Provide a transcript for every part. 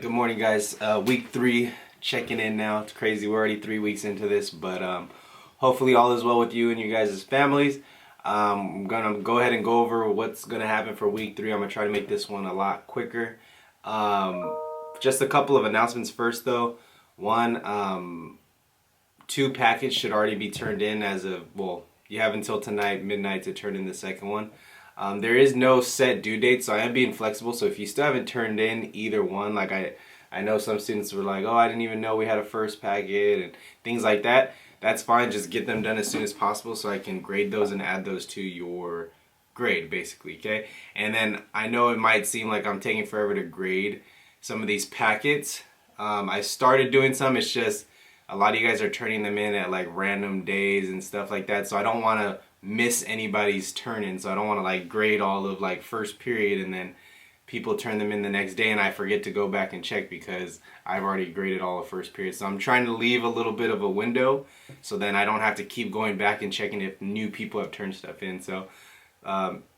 Good morning, guys. Week 3, checking in now. It's crazy. We're already 3 weeks into this, but hopefully all is well with you and you guys' families. I'm gonna go ahead and go over what's gonna happen for week 3. I'm gonna try to make this one a lot quicker. Just a couple of announcements first, though. One, 2 packets should already be turned in as of, well, you have until tonight, midnight, to turn in the second one. There is no set due date, so I am being flexible. So if you still haven't turned in either one, like I know some students were like, oh, I didn't even know we had a first packet and things like that. That's fine. Just get them done as soon as possible so I can grade those and add those to your grade, basically, okay? And then I know it might seem like I'm taking forever to grade some of these packets. I started doing some. It's just a lot of you guys are turning them in at like random days and stuff like that, so I don't want to miss anybody's turn in. So I don't want to like grade all of like first period and then people turn them in the next day and I forget to go back and check because I've already graded all of first period. So I'm trying to leave a little bit of a window so then I don't have to keep going back and checking if new people have turned stuff in. So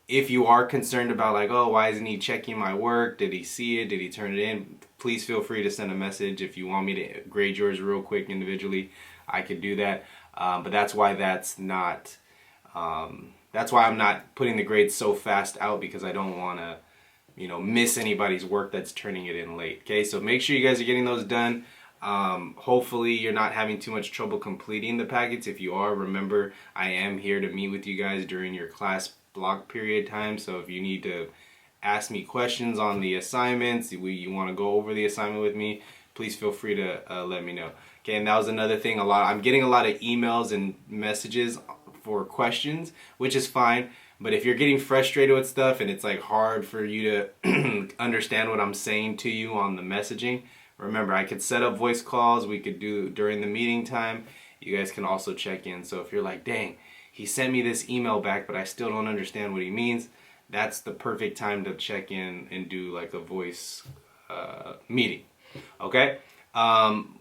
if you are concerned about like, oh, why isn't he checking my work? Did he see it? Did he turn it in? Please feel free to send a message. If you want me to grade yours real quick individually, I could do that. But that's why that's why I'm not putting the grades so fast out, because I don't want to, miss anybody's work that's turning it in late. Okay, so make sure you guys are getting those done. Hopefully you're not having too much trouble completing the packets. If you are, remember I am here to meet with you guys during your class block period time. So if you need to ask me questions on the assignments, you want to go over the assignment with me, please feel free to let me know. Okay, and that was another thing. I'm getting a lot of emails and messages for questions, which is fine. But if you're getting frustrated with stuff and it's like hard for you to understand what I'm saying to you on the messaging, remember I could set up voice calls. We could do during the meeting time. You guys can also check in. So if you're like, dang, he sent me this email back, but I still don't understand what he means, that's the perfect time to check in and do like a voice meeting. Okay?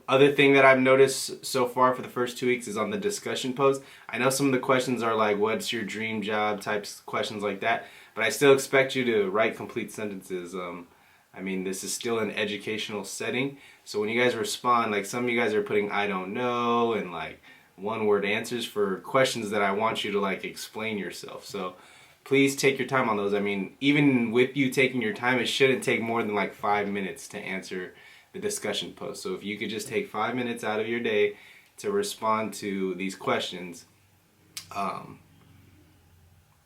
Other thing that I've noticed so far for the first 2 weeks is on the discussion post. I know some of the questions are like, what's your dream job, types questions like that, but I still expect you to write complete sentences. I mean, this is still an educational setting, so when you guys respond, like some of you guys are putting I don't know and like one-word answers for questions that I want you to like explain yourself. So please take your time on those. I mean, even with you taking your time, it shouldn't take more than like 5 minutes to answer the discussion post. So if you could just take 5 minutes out of your day to respond to these questions,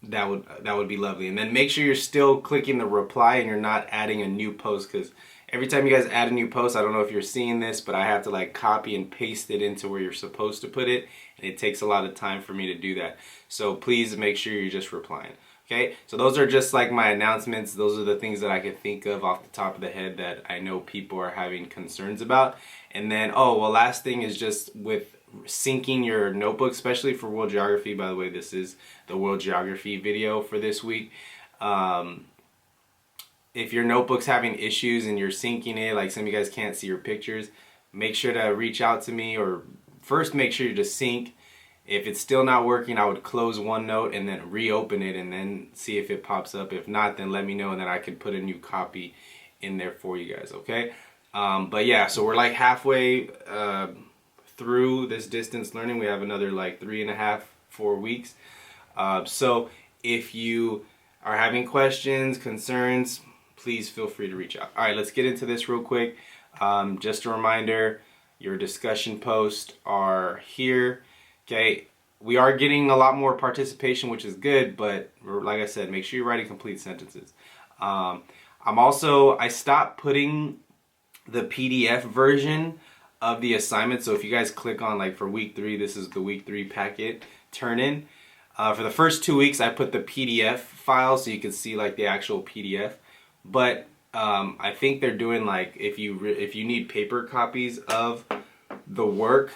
that would be lovely. And then make sure you're still clicking the reply and you're not adding a new post, because every time you guys add a new post, I don't know if you're seeing this, but I have to like copy and paste it into where you're supposed to put it, and it takes a lot of time for me to do that. So please make sure you're just replying. Okay, so those are just like my announcements. Those are the things that I could think of off the top of the head that I know people are having concerns about. And then, last thing is just with syncing your notebook, especially for World Geography. By the way, this is the World Geography video for this week. If your notebook's having issues and you're syncing it, like some of you guys can't see your pictures, make sure to reach out to me, or first make sure you just sync. If it's still not working, I would close OneNote and then reopen it and then see if it pops up. If not, then let me know and then I can put a new copy in there for you guys, okay? But yeah, so we're like halfway through this distance learning. We have another like 3.5, 4 weeks. So if you are having questions, concerns, please feel free to reach out. All right, let's get into this real quick. Just a reminder, your discussion posts are here. Okay, we are getting a lot more participation, which is good, but like I said, make sure you're writing complete sentences. I stopped putting the PDF version of the assignment. So if you guys click on like for week 3, this is the week 3 packet turn in. For the first 2 weeks, I put the PDF file so you can see like the actual PDF. But I think they're doing like if you need paper copies of the work,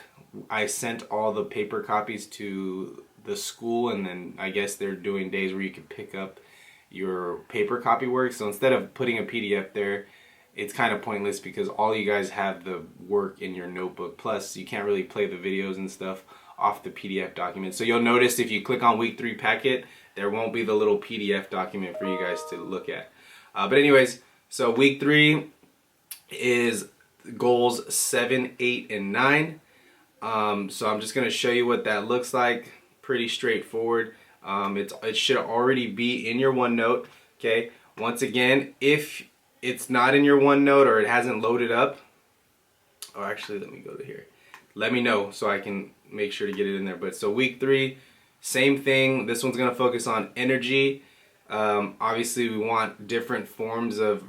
I sent all the paper copies to the school, and then I guess they're doing days where you can pick up your paper copy work. So instead of putting a PDF there, it's kind of pointless because all you guys have the work in your notebook. Plus, you can't really play the videos and stuff off the PDF document. So you'll notice if you click on week 3 packet, there won't be the little PDF document for you guys to look at. But anyways, so week 3, is goals 7, 8, and 9. So I'm just going to show you what that looks like. Pretty straightforward. It should already be in your OneNote. Okay. Once again, if it's not in your OneNote or it hasn't loaded up, or actually let me go to here. Let me know so I can make sure to get it in there. But so week 3, same thing. This one's going to focus on energy. Obviously we want different forms of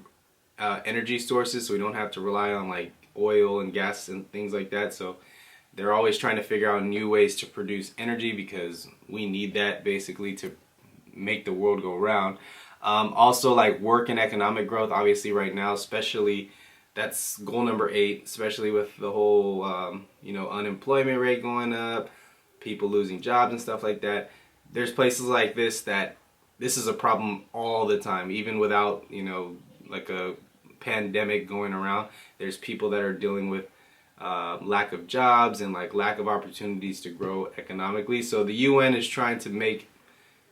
energy sources, so we don't have to rely on like oil and gas and things like that. So they're always trying to figure out new ways to produce energy because we need that basically to make the world go round. Also like work and economic growth, obviously right now, especially that's goal number 8, especially with the whole unemployment rate going up, people losing jobs and stuff like that. There's places like this that this is a problem all the time, even without like a pandemic going around. There's people that are dealing with lack of jobs and like lack of opportunities to grow economically. So the UN is trying to make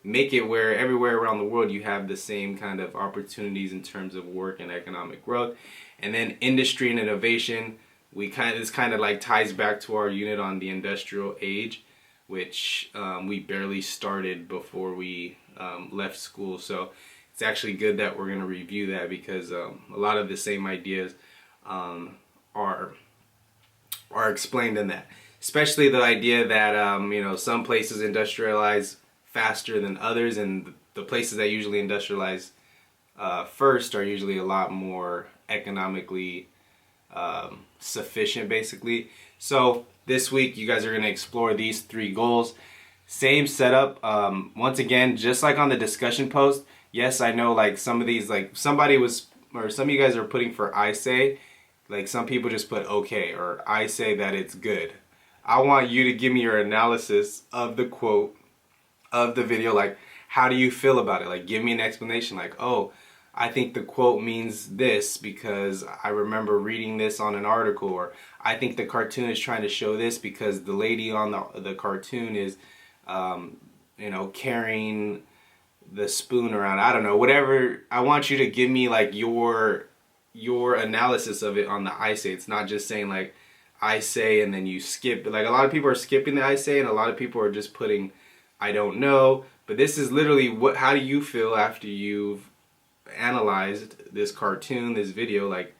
it where everywhere around the world you have the same kind of opportunities in terms of work and economic growth. And then industry and innovation, this kind of like ties back to our unit on the industrial age, which we barely started before we left school. So it's actually good that we're going to review that because a lot of the same ideas are explained in that. Especially the idea that some places industrialize faster than others, and the places that usually industrialize first are usually a lot more economically sufficient, basically. So this week you guys are going to explore these 3 goals. Same setup. Once again, just like on the discussion post, yes, I know like some of these, like some of you guys are putting for I say, like some people just put okay, or I say that it's good. I want you to give me your analysis of the quote, of the video. Like, how do you feel about it? Like, give me an explanation. Like, oh, I think the quote means this because I remember reading this on an article, or I think the cartoon is trying to show this because the lady on the cartoon is carrying the spoon around. I don't know, whatever. I want you to give me like your analysis of it on the I say. It's not just saying like I say and then you skip. Like a lot of people are skipping the I say, and a lot of people are just putting I don't know. But this is literally how do you feel after you've analyzed this cartoon, this video? Like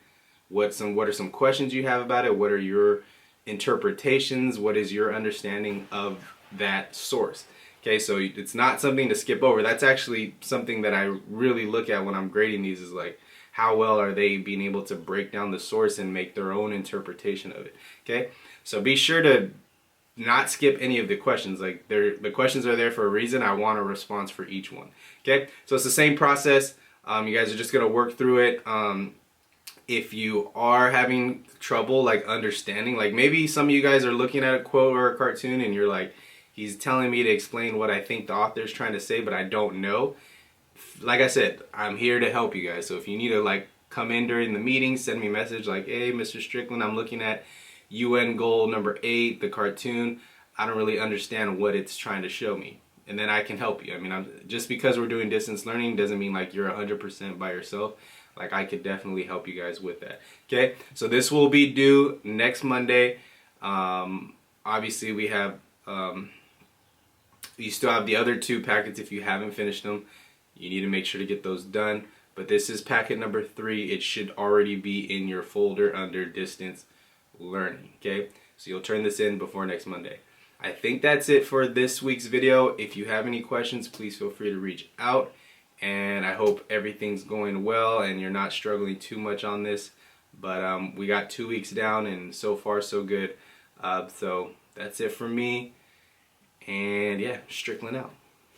what are some questions you have about it? What are your interpretations? What is your understanding of that source? Okay, so it's not something to skip over. That's actually something that I really look at when I'm grading these, is like how well are they being able to break down the source and make their own interpretation of it. Okay, so be sure to not skip any of the questions. Like the questions are there for a reason. I want a response for each one. Okay, so it's the same process. You guys are just gonna work through it. If you are having trouble like understanding, like maybe some of you guys are looking at a quote or a cartoon and you're like, he's telling me to explain what I think the author's trying to say, but I don't know. Like I said, I'm here to help you guys. So if you need to like come in during the meeting, send me a message like, hey, Mr. Strickland, I'm looking at UN goal number 8, the cartoon. I don't really understand what it's trying to show me. And then I can help you. I mean, just because we're doing distance learning doesn't mean like you're 100% by yourself. Like I could definitely help you guys with that. Okay, so this will be due next Monday. Obviously we have, you still have the other 2 packets if you haven't finished them. You need to make sure to get those done. But this is packet number 3. It should already be in your folder under distance learning. Okay, so you'll turn this in before next Monday. I think that's it for this week's video. If you have any questions, please feel free to reach out. And I hope everything's going well and you're not struggling too much on this. But we got 2 weeks down and so far so good. So that's it for me. And yeah, Strickland out.